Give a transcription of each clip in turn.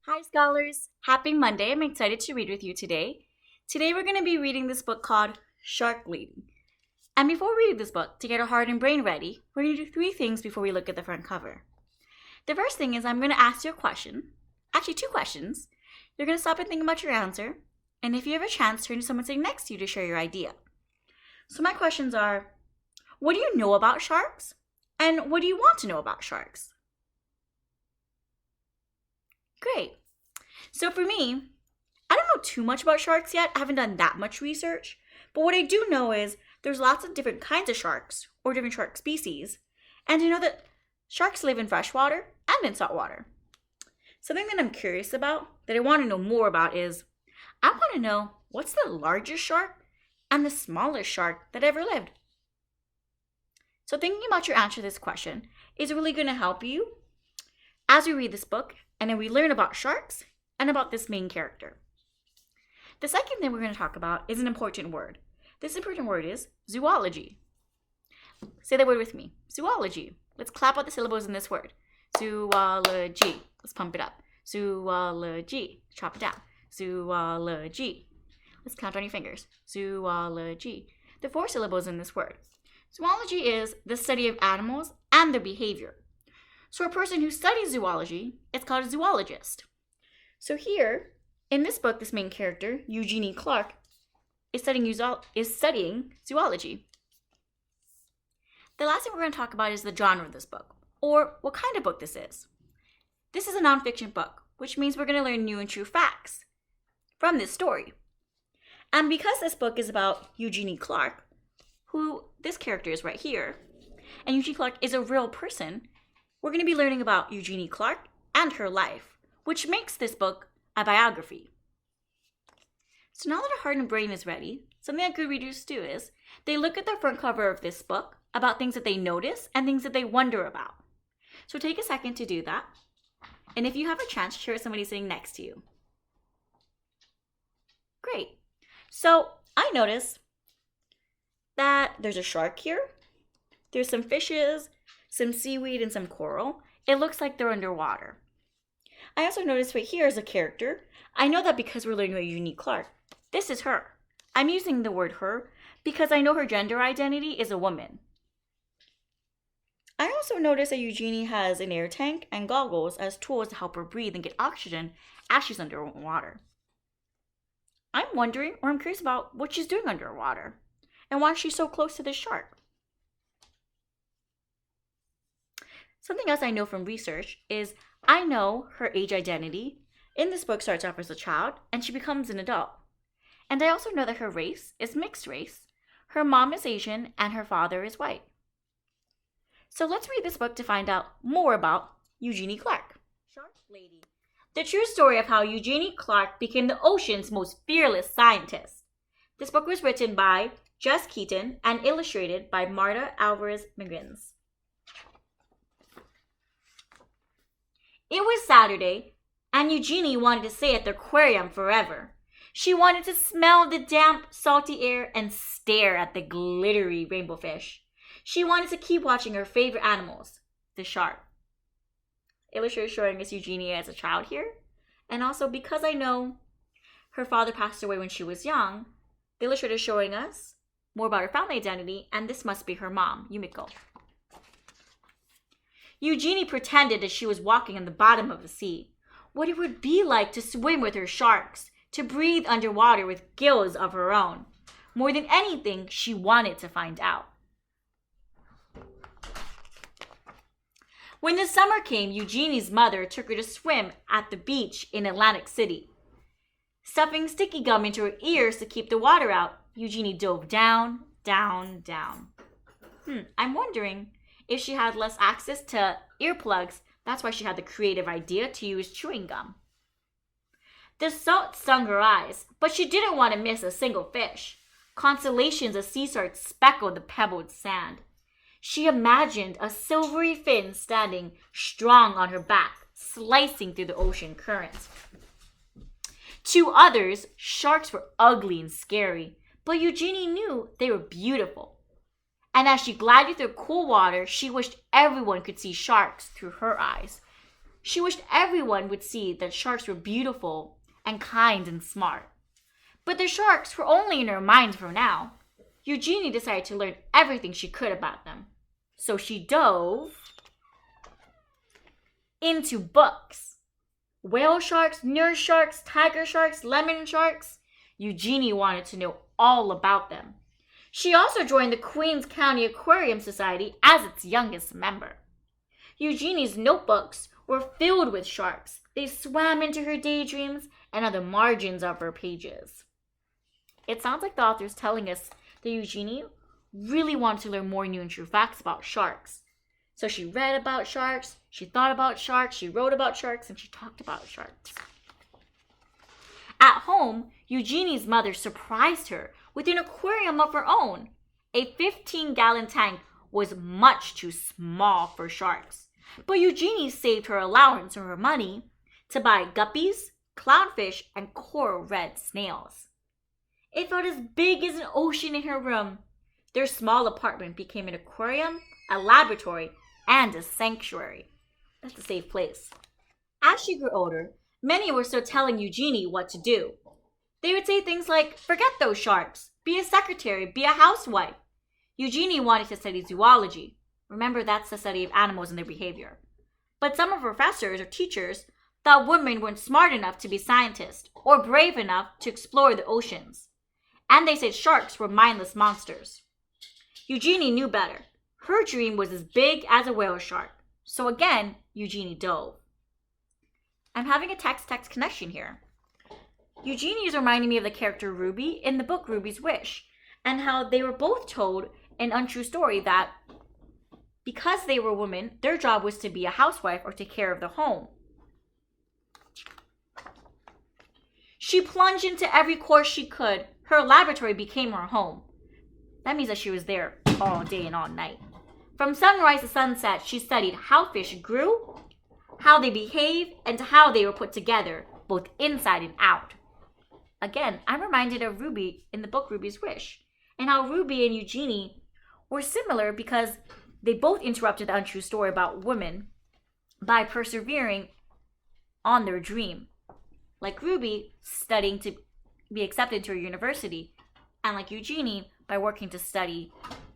Hi scholars, happy Monday. I'm excited to read with you today. Today we're going to be reading this book called Shark Lady. And before we read this book, to get our heart and brain ready, we're going to do three things before we look at the front cover. The first thing is I'm going to ask you a question, actually two questions. You're going to stop and think about your answer, and if you have a chance, turn to someone sitting next to you to share your idea. So my questions are, what do you know about sharks? And what do you want to know about sharks? Great. So for me, I don't know too much about sharks yet. I haven't done that much research. But what I do know is there's lots of different kinds of sharks or different shark species. And I know that sharks live in freshwater and in saltwater. Something that I'm curious about, that I want to know more about is, I want to know what's the largest shark and the smallest shark that ever lived. So thinking about your answer to this question is really going to help you as we read this book and then we learn about sharks and about this main character. The second thing we're going to talk about is an important word. This important word is zoology. Say that word with me. Zoology. Let's clap out the syllables in this word. Zoology. Let's pump it up. Zoology. Chop it down. Zoology. Let's count on your fingers. Zoology. The four syllables in this word. Zoology is the study of animals and their behavior. So a person who studies zoology, it's called a zoologist. So here, in this book, this main character, Eugenie Clark, is studying zoology. The last thing we're going to talk about is the genre of this book, or what kind of book this is. This is a nonfiction book, which means we're going to learn new and true facts from this story. And because this book is about Eugenie Clark, who this character is right here, and Eugenie Clark is a real person, we're going to be learning about Eugenie Clark and her life, which makes this book a biography. So now that our heart and brain is ready, something that good readers do is they look at the front cover of this book about things that they notice and things that they wonder about. So take a second to do that. And if you have a chance, share with somebody sitting next to you. Great. So I notice that there's a shark here. There's some fishes, some seaweed, and some coral. It looks like they're underwater. I also noticed right here is a character. I know that because we're learning about Eugenie Clark. This is her. I'm using the word her because I know her gender identity is a woman. I also noticed that Eugenie has an air tank and goggles as tools to help her breathe and get oxygen as she's underwater. I'm wondering, or I'm curious about what she's doing underwater and why she's so close to this shark. Something else I know from research is I know her age identity. In this book starts off as a child and she becomes an adult. And I also know that her race is mixed race. Her mom is Asian and her father is white. So let's read this book to find out more about Eugenie Clark. Shark Lady. The true story of how Eugenie Clark became the ocean's most fearless scientist. This book was written by Jess Keaton and illustrated by Marta Alvarez-Miggins. It was Saturday, and Eugenie wanted to stay at the aquarium forever. She wanted to smell the damp, salty air and stare at the glittery rainbow fish. She wanted to keep watching her favorite animals, the shark. Illustrator showing us Eugenie as a child here. And also because I know her father passed away when she was young, the illustrator showing us more about her family identity, and this must be her mom, Yumiko. Eugenie pretended that she was walking on the bottom of the sea, what it would be like to swim with her sharks, to breathe underwater with gills of her own. More than anything, she wanted to find out. When the summer came, Eugenie's mother took her to swim at the beach in Atlantic City. Stuffing sticky gum into her ears to keep the water out, Eugenie dove down, down, down. I'm wondering if she had less access to earplugs, that's why she had the creative idea to use chewing gum. The salt stung her eyes, but she didn't want to miss a single fish. Constellations of sea stars speckled the pebbled sand. She imagined a silvery fin standing strong on her back, slicing through the ocean currents. To others, sharks were ugly and scary, but Eugenie knew they were beautiful. And as she glided through cool water, she wished everyone could see sharks through her eyes. She wished everyone would see that sharks were beautiful and kind and smart. But the sharks were only in her mind for now. Eugenie decided to learn everything she could about them. So she dove into books. Whale sharks, nurse sharks, tiger sharks, lemon sharks. Eugenie wanted to know all about them. She also joined the Queens County Aquarium Society as its youngest member. Eugenie's notebooks were filled with sharks. They swam into her daydreams and on the margins of her pages. It sounds like the author is telling us that Eugenie really wanted to learn more new and true facts about sharks. So she read about sharks, she thought about sharks, she wrote about sharks, and she talked about sharks. At home, Eugenie's mother surprised her with an aquarium of her own. A 15-gallon tank was much too small for sharks, but Eugenie saved her allowance or her money to buy guppies, clownfish, and coral red snails. It felt as big as an ocean in her room. Their small apartment became an aquarium, a laboratory, and a sanctuary. That's a safe place. As she grew older, many were still telling Eugenie what to do. They would say things like, forget those sharks, be a secretary, be a housewife. Eugenie wanted to study zoology. Remember, that's the study of animals and their behavior. But some of her professors or teachers thought women weren't smart enough to be scientists or brave enough to explore the oceans. And they said sharks were mindless monsters. Eugenie knew better. Her dream was as big as a whale shark. So again, Eugenie dove. I'm having a text-text connection here. Eugenie is reminding me of the character Ruby in the book Ruby's Wish, and how they were both told an untrue story that because they were women, their job was to be a housewife or take care of the home. She plunged into every course she could. Her laboratory became her home. That means that she was there all day and all night. From sunrise to sunset, she studied how fish grew, how they behaved, and how they were put together, both inside and out. Again, I'm reminded of Ruby in the book Ruby's Wish, and how Ruby and Eugenie were similar because they both interrupted the untrue story about women by persevering on their dream. Like Ruby, studying to be accepted to a university, and like Eugenie, by working to study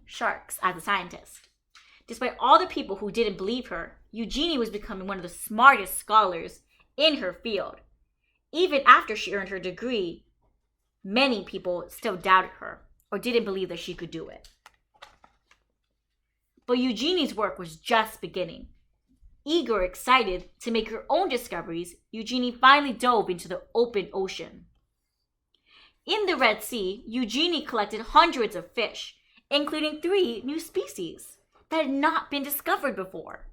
sharks as a scientist. Despite all the people who didn't believe her, Eugenie was becoming one of the smartest scholars in her field. Even after she earned her degree, many people still doubted her or didn't believe that she could do it. But Eugenie's work was just beginning. Eager, excited to make her own discoveries, Eugenie finally dove into the open ocean. In the Red Sea, Eugenie collected hundreds of fish, including 3 new species that had not been discovered before.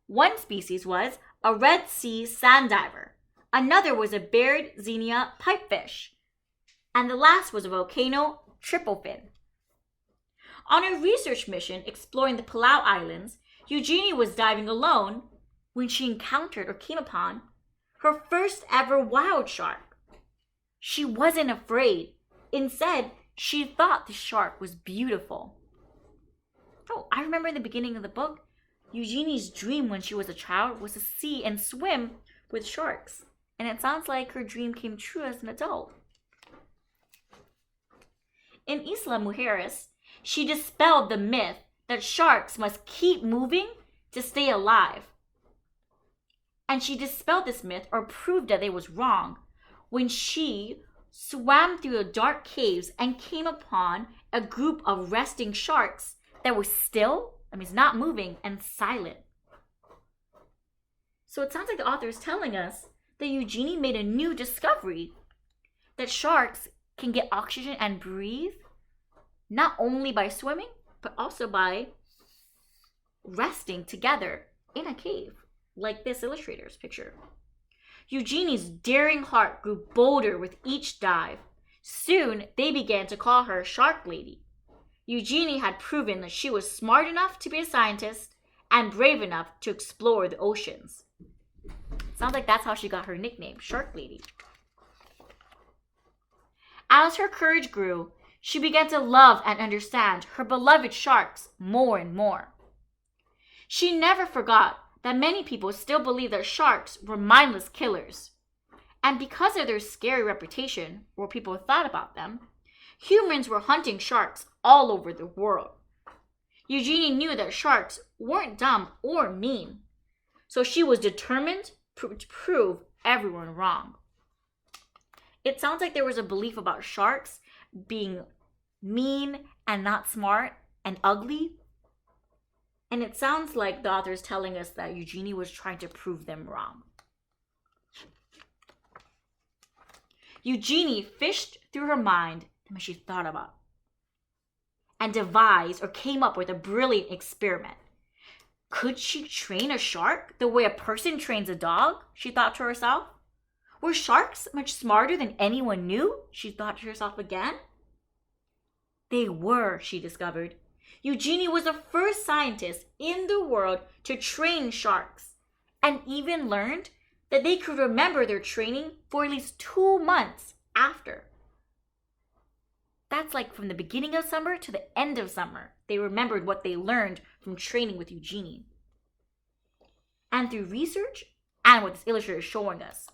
One species was a Red Sea sand diver, another was a barred xenia pipefish, and the last was a volcano triplefin. On a research mission exploring the Palau Islands, Eugenie was diving alone when she encountered or came upon her first ever wild shark. She wasn't afraid. Instead, she thought the shark was beautiful. Oh, I remember in the beginning of the book, Eugenie's dream when she was a child was to see and swim with sharks. And it sounds like her dream came true as an adult. In Isla Mujeres, she dispelled the myth that sharks must keep moving to stay alive. And she dispelled this myth, or proved that it was wrong, when she swam through the dark caves and came upon a group of resting sharks that were still, not moving, and silent. So it sounds like the author is telling us that Eugenie made a new discovery, that sharks can get oxygen and breathe, not only by swimming, but also by resting together in a cave, like this illustrator's picture. Eugenie's daring heart grew bolder with each dive. Soon, they began to call her Shark Lady. Eugenie had proven that she was smart enough to be a scientist and brave enough to explore the oceans. Sounds like that's how she got her nickname, Shark Lady. As her courage grew, she began to love and understand her beloved sharks more and more. She never forgot that many people still believe that sharks were mindless killers. And because of their scary reputation, or people thought about them, humans were hunting sharks all over the world. Eugenie knew that sharks weren't dumb or mean, so she was determined to prove everyone wrong. It sounds like there was a belief about sharks being mean and not smart and ugly. And it sounds like the author is telling us that Eugenie was trying to prove them wrong. Eugenie fished through her mind and she thought about and devised or came up with a brilliant experiment. Could she train a shark the way a person trains a dog? She thought to herself. Were sharks much smarter than anyone knew? She thought to herself again. They were, she discovered. Eugenie was the first scientist in the world to train sharks, and even learned that they could remember their training for at least 2 months after. That's like from the beginning of summer to the end of summer. They remembered what they learned from training with Eugenie. And through research, and what this illustrator is showing us,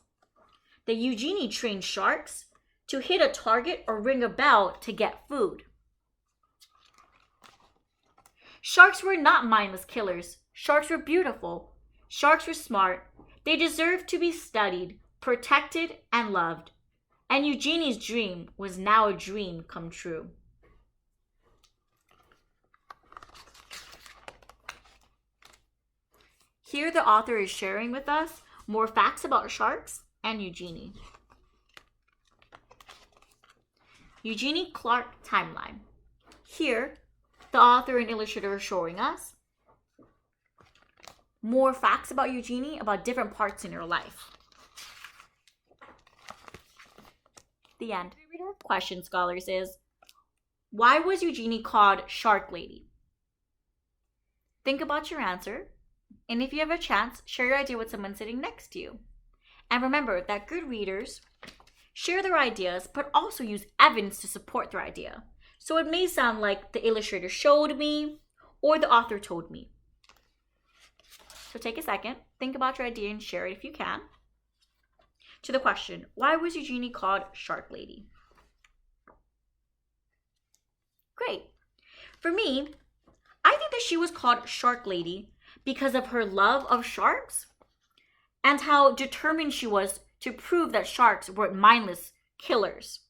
that Eugenie trained sharks to hit a target or ring a bell to get food. Sharks were not mindless killers. Sharks were beautiful. Sharks were smart. They deserved to be studied, protected, and loved. And Eugenie's dream was now a dream come true. Here the author is sharing with us more facts about sharks and Eugenie. Eugenie Clark timeline. Here, the author and illustrator are showing us more facts about Eugenie, about different parts in her life. The end. Question, scholars, is why was Eugenie called Shark Lady? Think about your answer, and if you have a chance, share your idea with someone sitting next to you. And remember that good readers share their ideas, but also use evidence to support their idea. So it may sound like the illustrator showed me or the author told me. So take a second, think about your idea and share it if you can. To the question, why was Eugenie called Shark Lady? Great. For me, I think that she was called Shark Lady because of her love of sharks and how determined she was to prove that sharks weren't mindless killers.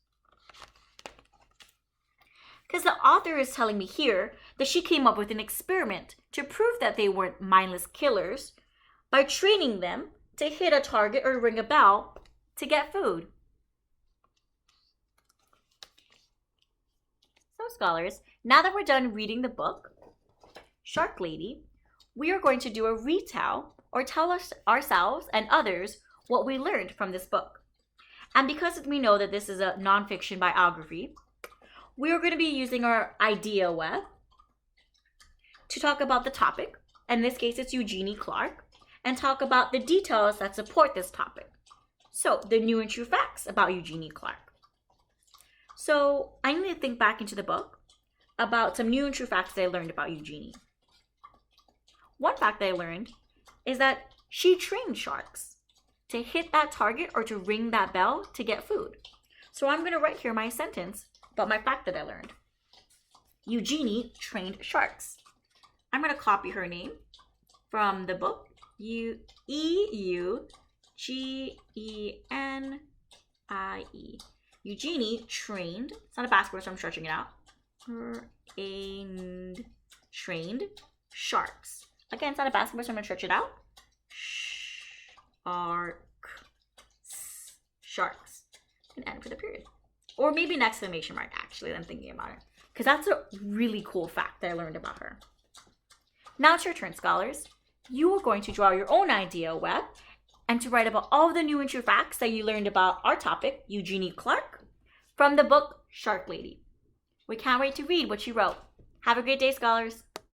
Because the author is telling me here that she came up with an experiment to prove that they weren't mindless killers by training them to hit a target or ring a bell to get food. So scholars, now that we're done reading the book, Shark Lady, we are going to do a retell or tell us ourselves and others what we learned from this book. And because we know that this is a nonfiction biography, we are going to be using our idea web to talk about the topic. In this case, it's Eugenie Clark, and talk about the details that support this topic. So, the new and true facts about Eugenie Clark. So, I need to think back into the book about some new and true facts that I learned about Eugenie. One fact that I learned is that she trained sharks to hit that target or to ring that bell to get food. So I'm going to write here my sentence about my fact that I learned. Eugenie trained sharks. I'm going to copy her name from the book. Eugenie. Eugenie trained, it's not a basketball, so I'm stretching it out. Trained sharks. Again, it's not a basketball, so I'm going to stretch it out. Sharks. And end for the period. Or maybe an exclamation mark, actually, I'm thinking about it. Because that's a really cool fact that I learned about her. Now it's your turn, scholars. You are going to draw your own idea web and to write about all the new and true facts that you learned about our topic, Eugenie Clark, from the book Shark Lady. We can't wait to read what you wrote. Have a great day, scholars.